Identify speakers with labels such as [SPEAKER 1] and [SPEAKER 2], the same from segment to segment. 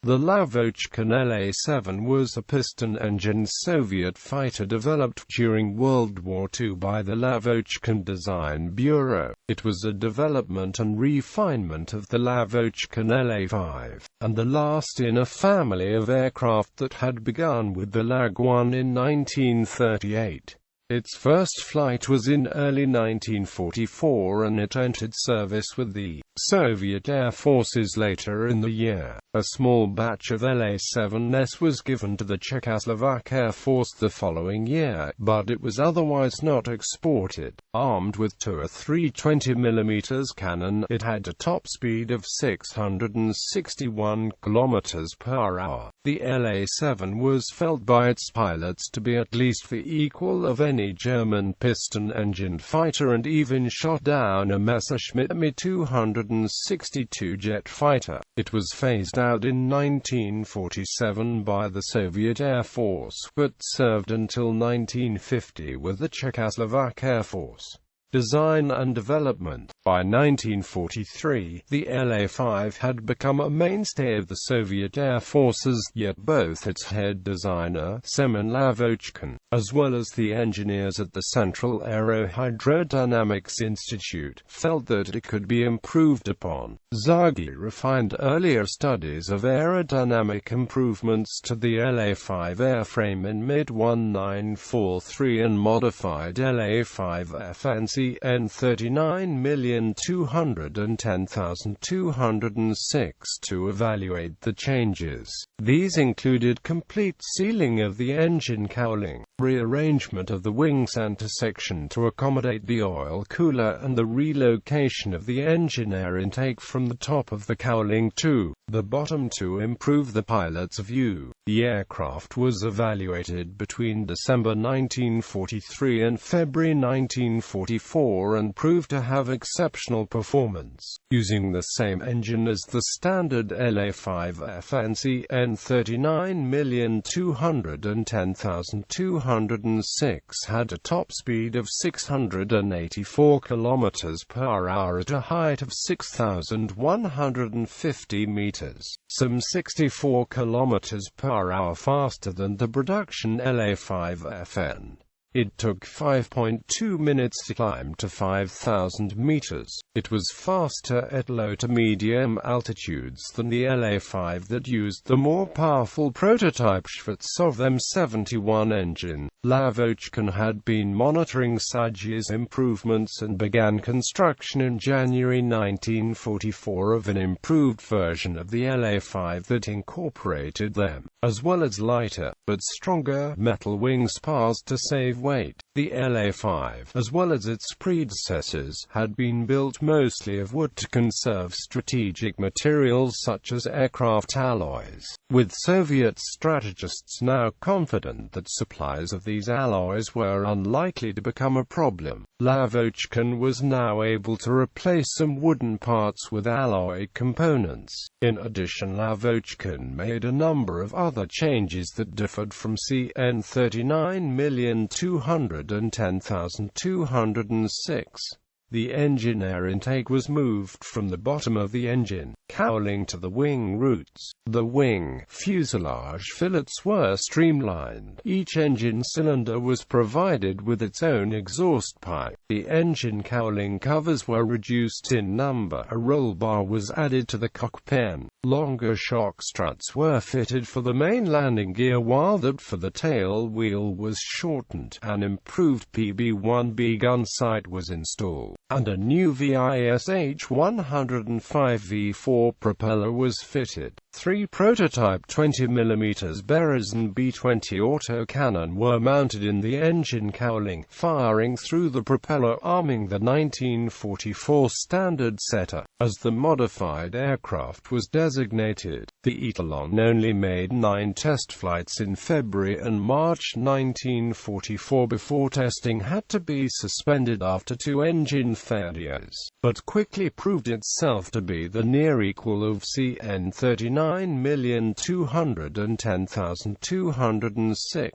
[SPEAKER 1] The Lavochkin La-7 was a piston-engined Soviet fighter developed during World War II by the Lavochkin Design Bureau. It was a development and refinement of the Lavochkin La-5, and the last in a family of aircraft that had begun with the Lag-1 in 1938. Its first flight was in early 1944 and it entered service with the Soviet Air Forces later in the year. A small batch of La-7s was given to the Czechoslovak Air Force the following year, but it was otherwise not exported. Armed with two or three 20mm cannon, it had a top speed of 661 km/h. The La-7 was felt by its pilots to be at least the equal of any German piston-engined fighter and even shot down a Messerschmitt Me 262 jet fighter. It was phased out in 1947 by the Soviet Air Force, but served until 1950 with the Czechoslovak Air Force. Design and development. By 1943, the La-5 had become a mainstay of the Soviet Air Forces, yet both its head designer, Semen Lavochkin, as well as the engineers at the Central Aerohydrodynamics Institute, felt that it could be improved upon. Zaghi refined earlier studies of aerodynamic improvements to the La-5 airframe in mid-1943 and modified La-5 FNC N39210206 to evaluate the changes. These included complete sealing of the engine cowling, rearrangement of the wing center section to accommodate the oil cooler, and the relocation of the engine air intake from the top of the cowling to the bottom to improve the pilot's view. The aircraft was evaluated between December 1943 and February 1944 and proved to have exceptional performance. Using the same engine as the standard La-5 FNC N39210206 had a top speed of 684 km/h at a height of 6,150 meters, some 64 km/h faster than the production La-5 FN. It took 5.2 minutes to climb to 5,000 meters. It was faster at low to medium altitudes than the La-5 that used the more powerful prototype Shvetsov M71 engine. Lavochkin had been monitoring Zaghi's improvements and began construction in January 1944 of an improved version of the La-5 that incorporated them, as well as lighter, but stronger, metal wing spars to save weight. The La-5, as well as its predecessors, had been built mostly of wood to conserve strategic materials such as aircraft alloys, with Soviet strategists now confident that supplies of these alloys were unlikely to become a problem. Lavochkin was now able to replace some wooden parts with alloy components. In addition, Lavochkin made a number of other changes that differed from N39210206. The engine air intake was moved from the bottom of the engine cowling to the wing roots. The wing fuselage fillets were streamlined. Each engine cylinder was provided with its own exhaust pipe. The engine cowling covers were reduced in number. A roll bar was added to the cockpit. Longer shock struts were fitted for the main landing gear, while that for the tail wheel was shortened. An improved PB-1B gun sight was installed, and a new VISH 105 V4 propeller was fitted. Three prototype 20mm Berezin B-20 autocannon were mounted in the engine cowling, firing through the propeller, arming the 1944 standard setter, as the modified aircraft was designated. The Etalon only made 9 test flights in February and March 1944 before testing had to be suspended after 2 engine failures, but quickly proved itself to be the near equal of N39210206.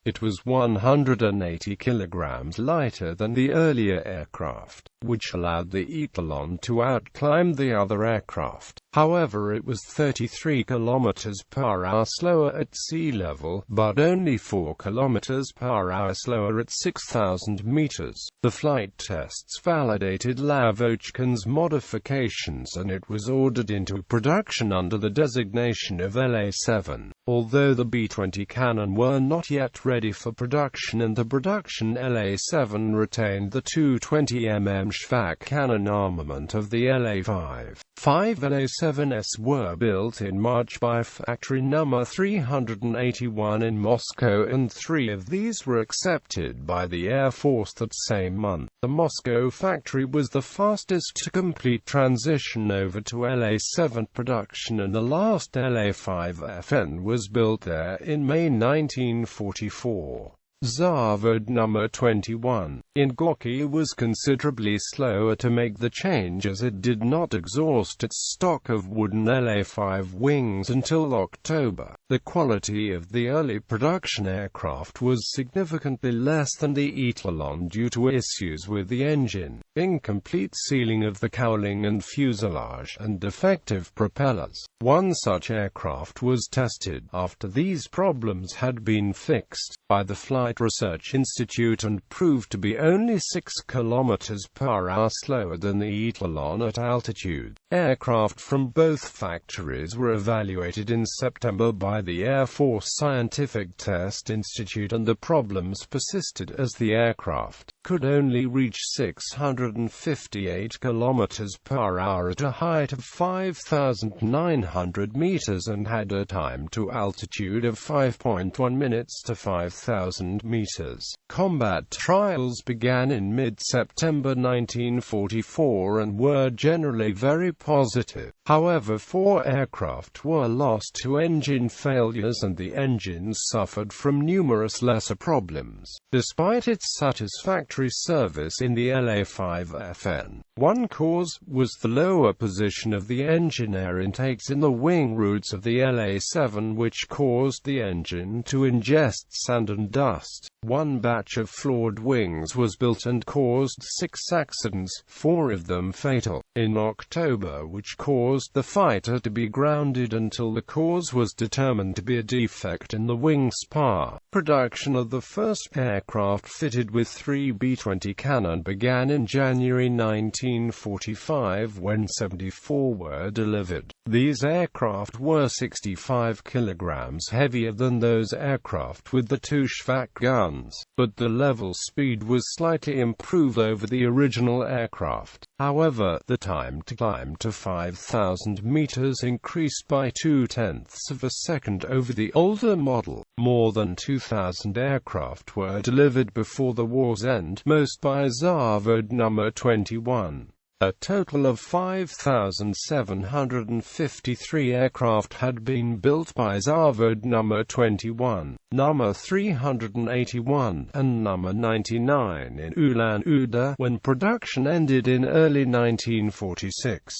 [SPEAKER 1] It was 180 kilograms lighter than the earlier aircraft. which allowed the Etalon to outclimb the other aircraft. However, it was 33 km/h slower at sea level, but only 4 km/h slower at 6,000 meters. The flight tests validated Lavochkin's modifications and it was ordered into production under the designation of La-7. Although the B-20 cannon were not yet ready for production and the production La-7 retained the 220 mm Shvak cannon armament of the La-5. 5 La-7s were built in March by factory number 381 in Moscow and 3 of these were accepted by the Air Force that same month. The Moscow factory was the fastest to complete transition over to La-7 production and the last La-5FN was built there in May 1944. Zavod No. 21 in Gorky was considerably slower to make the change as it did not exhaust its stock of wooden La-5 wings until October. The quality of the early production aircraft was significantly less than the Etalon due to issues with the engine, incomplete sealing of the cowling and fuselage, and defective propellers. One such aircraft was tested, after these problems had been fixed, by the Flight Research Institute and proved to be only 6 km/h slower than the Etalon at altitude. Aircraft from both factories were evaluated in September by the Air Force Scientific Test Institute and the problems persisted as the aircraft could only reach 658 km/h at a height of 5,900 meters and had a time to altitude of 5.1 minutes to 5,000 meters. Combat trials began in mid-September 1944 and were generally very positive. However, 4 aircraft were lost to engine failures and the engines suffered from numerous lesser problems. Despite its satisfactory service in the La-5FN, one cause was the lower position of the engine air intakes in the wing roots of the La-7, which caused the engine to ingest sand and dust. One batch of flawed wings was built and caused 6 accidents, 4 of them fatal, in October, which caused the fighter to be grounded until the cause was determined to be a defect in the wing spar. Production of the first aircraft fitted with 3 B-20 cannon began in January 1945 when 74 were delivered. These aircraft were 65 kilograms heavier than those aircraft with the 2 Shvak guns, but the level speed was slightly improved over the original aircraft. However, the time to climb to 5,000 meters increased by 0.2 of a second over the older model. More than 2,000 aircraft were delivered before the war's end, most by Zavod No. 21. A total of 5,753 aircraft had been built by Zavod No. 21, No. 381, and No. 99 in Ulan-Ude when production ended in early 1946.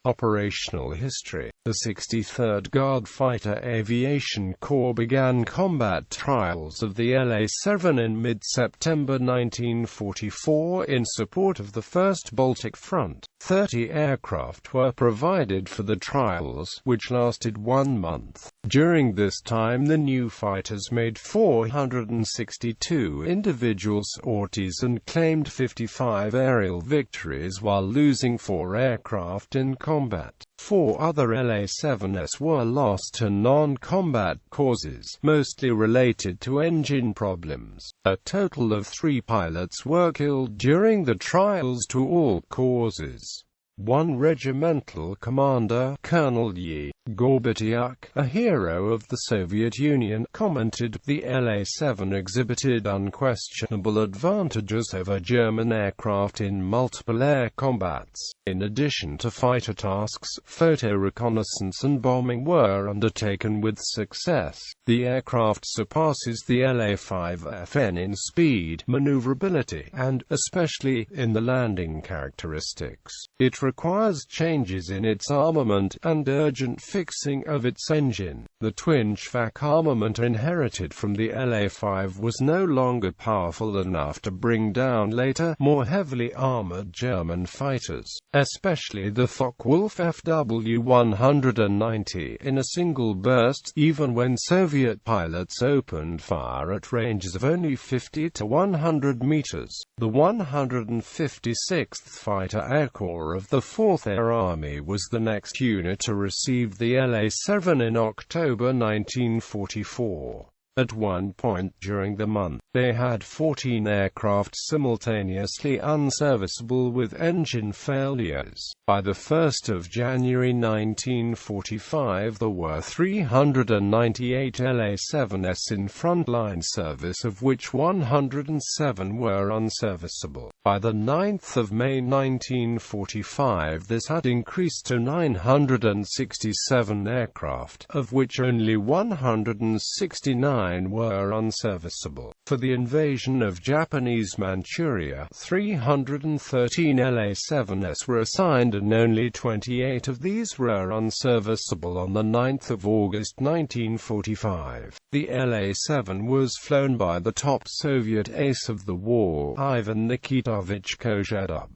[SPEAKER 1] Operational history. The 63rd Guard Fighter Aviation Corps began combat trials of the La-7 in mid-September 1944 in support of the First Baltic Front. 30 aircraft were provided for the trials, which lasted 1 month. During this time the new fighters made 462 individual sorties and claimed 55 aerial victories while losing 4 aircraft in combat. 4 other La-7s were lost to non-combat causes, mostly related to engine problems. A total of 3 pilots were killed during the trials to all causes. One regimental commander, Colonel Yi Gorbatyuk, a hero of the Soviet Union, commented, "The La-7 exhibited unquestionable advantages over German aircraft in multiple air combats. In addition to fighter tasks, photo reconnaissance and bombing were undertaken with success. The aircraft surpasses the La-5FN in speed, maneuverability, and, especially, in the landing characteristics. It requires changes in its armament, and urgent fixing of its engine. The twin-Schwach armament inherited from the La-5 was no longer powerful enough to bring down later, more heavily armored German fighters, especially the Focke-Wulf FW-190, in a single burst, even when Soviet pilots opened fire at ranges of only 50 to 100 meters. The 156th Fighter Air Corps of the 4th Air Army was the next unit to receive the La-7 in October 1944. At one point during the month, they had 14 aircraft simultaneously unserviceable with engine failures. By the 1st of January 1945 there were 398 La-7s in frontline service, of which 107 were unserviceable. By the 9th of May 1945 this had increased to 967 aircraft, of which only 169 were unserviceable. For the invasion of Japanese Manchuria, 313 La-7s were assigned and only 28 of these were unserviceable on the 9th of August 1945. The La-7 was flown by the top Soviet ace of the war, Ivan Nikitovich Kozhedub,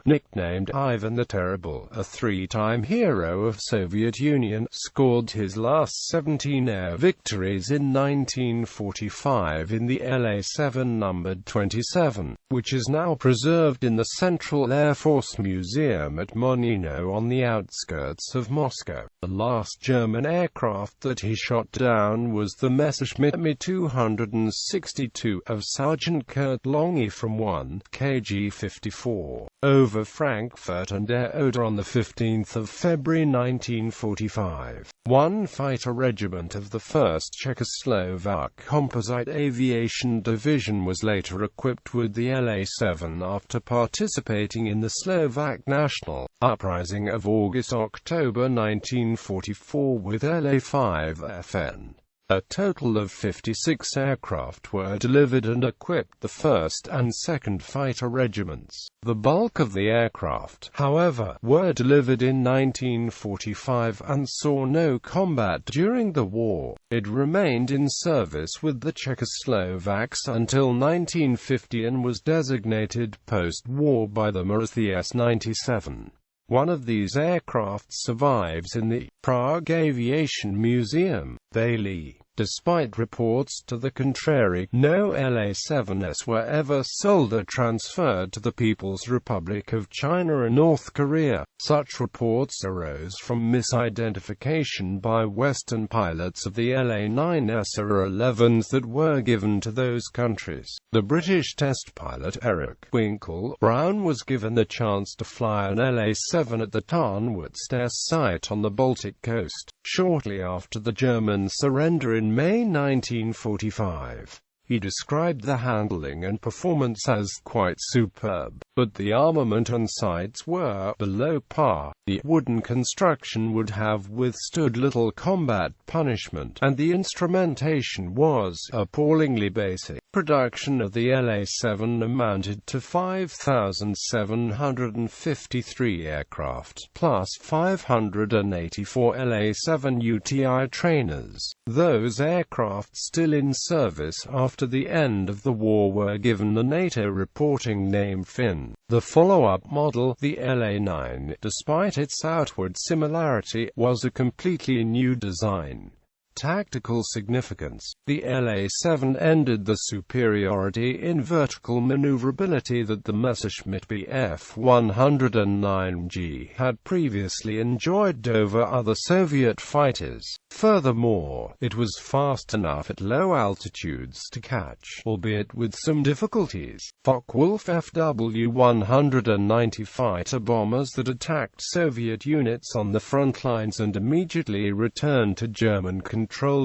[SPEAKER 1] nicknamed Ivan the Terrible, a three-time hero of Soviet Union, scored his last 17 air victories in 1945 in the La-7 numbered 27, which is now preserved in the Central Air Force Museum at Monino on the outskirts of Moscow. The last German aircraft that he shot down was the Messerschmitt Me-262 of Sergeant Kurt Longy from 1 KG-54 over Frankfurt and Oder on 15 February 1945. One fighter regiment of the 1st Czechoslovak Composite Aviation Division was later equipped with the La-7 after participating in the Slovak National Uprising of August-October 1944 with La-5 FN. A total of 56 aircraft were delivered and equipped the 1st and 2nd Fighter Regiments. The bulk of the aircraft, however, were delivered in 1945 and saw no combat during the war. It remained in service with the Czechoslovaks until 1950 and was designated post-war by them as the S-97. One of these aircraft survives in the Prague Aviation Museum, Bailey. Despite reports to the contrary, no La-7s were ever sold or transferred to the People's Republic of China and North Korea. Such reports arose from misidentification by Western pilots of the La-9s or 11s that were given to those countries. The British test pilot Eric Winkle Brown was given the chance to fly an La-7 at the Tarnwitz test site on the Baltic coast, shortly after the German surrender in May 1945. He described the handling and performance as quite superb, but the armament and sights were below par. The wooden construction would have withstood little combat punishment, and the instrumentation was appallingly basic. Production of the La-7 amounted to 5,753 aircraft, plus 584 La-7 UTI trainers. Those aircraft still in service after the end of the war were given the NATO reporting name Finn. The follow-up model, the La-9, despite its outward similarity, was a completely new design. Tactical significance. The La-7 ended the superiority in vertical maneuverability that the Messerschmitt Bf-109G had previously enjoyed over other Soviet fighters. Furthermore, it was fast enough at low altitudes to catch, albeit with some difficulties, Focke-Wulf FW-190 fighter bombers that attacked Soviet units on the front lines and immediately returned to German-controlled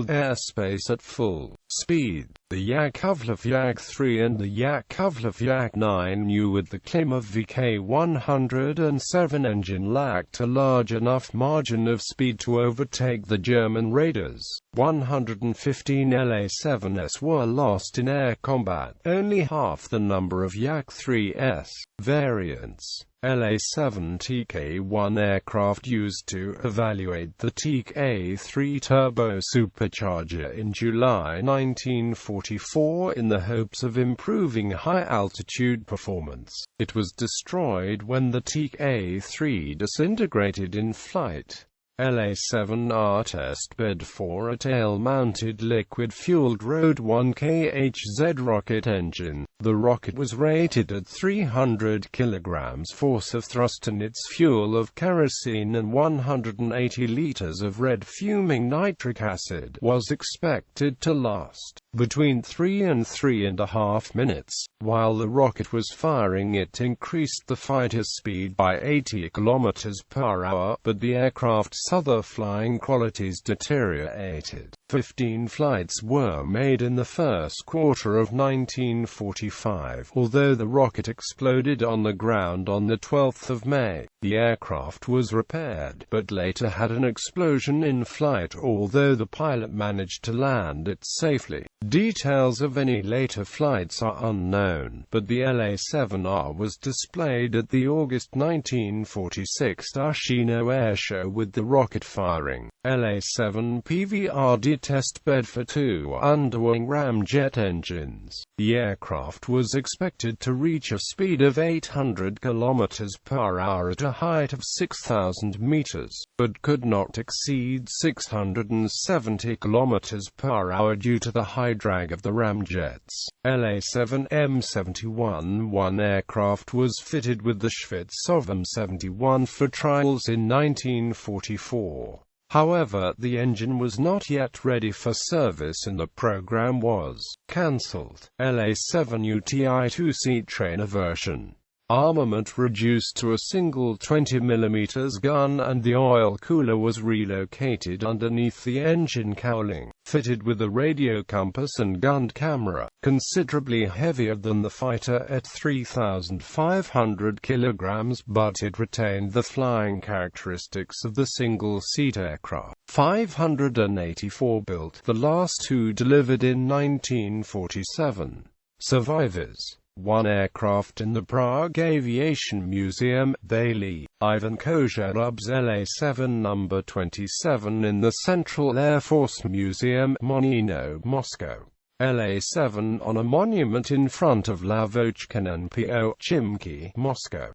[SPEAKER 1] airspace at full speed. The Yakovlev Yak-3 and the Yakovlev Yak-9 with the Klimov VK-107 engine lacked a large enough margin of speed to overtake the German raiders. 115 La-7s were lost in air combat, only half the number of Yak-3s variants. La-7 TK-1 aircraft used to evaluate the TK-3 turbo supercharger in July 1944 in the hopes of improving high-altitude performance. It was destroyed when the TK-3 disintegrated in flight. La-7R testbed for a tail-mounted liquid-fueled Rode 1KHZ rocket engine. The rocket was rated at 300 kg force of thrust and its fuel of kerosene and 180 liters of red fuming nitric acid was expected to last between 3 and 3.5 minutes. While the rocket was firing, it increased the fighter's speed by 80 km per hour, but the aircraft's other flying qualities deteriorated. 15 flights were made in the first quarter of 1945, although the rocket exploded on the ground on the 12th of May. The aircraft was repaired, but later had an explosion in flight, although the pilot managed to land it safely. Details of any later flights are unknown, but the La-7R was displayed at the August 1946 Tushino Air Show with the rocket firing. La-7 PVRD testbed for 2 underwing ramjet engines. The aircraft was expected to reach a speed of 800 km per hour at a height of 6,000 meters, but could not exceed 670 km per hour due to the high drag of the ramjets. La-7 M71-1 aircraft was fitted with the Shvetsov M71 for trials in 1944. However, the engine was not yet ready for service and the program was cancelled. La-7 UTI two-seat trainer version. Armament reduced to a single 20mm gun and the oil cooler was relocated underneath the engine cowling, fitted with a radio compass and gun camera, considerably heavier than the fighter at 3,500 kg, but it retained the flying characteristics of the single-seat aircraft. 584 built, the last two delivered in 1947. Survivors. One aircraft in the Prague Aviation Museum, Bailey, Ivan Kozherub's La-7 No. 27 in the Central Air Force Museum, Monino, Moscow. La-7 on a monument in front of Lavochkin NPO, Chimki, Moscow.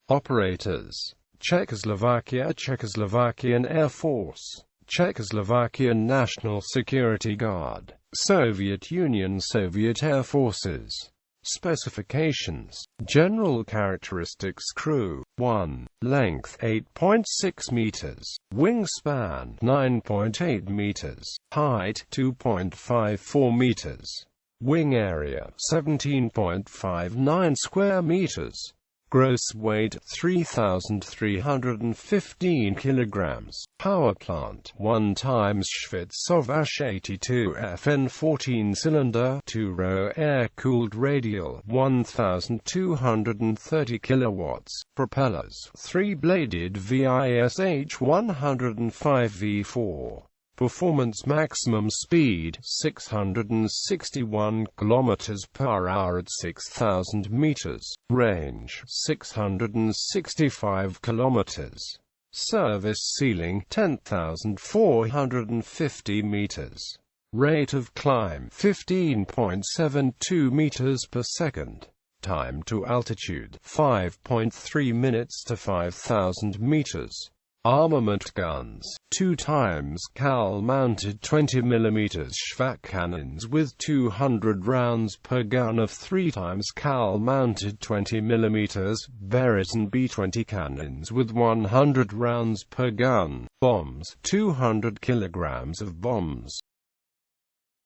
[SPEAKER 1] Operators. Czechoslovakia, Czechoslovakian Air Force, Czechoslovakian National Security Guard, Soviet Union, Soviet Air Forces. Specifications. General characteristics. Crew. 1. Length 8.6 meters. Wingspan 9.8 meters. Height 2.54 meters. Wing area 17.59 square meters. Gross weight 3,315 kilograms. Power plant 1 times Shvetsov Ash-82FN 14-cylinder 2-row air-cooled radial 1,230 kilowatts. Propellers 3-bladed VISH 105 V4. Performance maximum speed 661 km per hour at 6,000 meters. Range 665 kilometers. Service ceiling 10,450 meters. Rate of climb 15.72 meters per second. Time to altitude 5.3 minutes to 5,000 meters. Armament guns 2 times Cal-mounted 20mm Shvak cannons with 200 rounds per gun of 3 times Cal-mounted 20mm Berezin B-20 cannons with 100 rounds per gun. Bombs 200 kilograms of bombs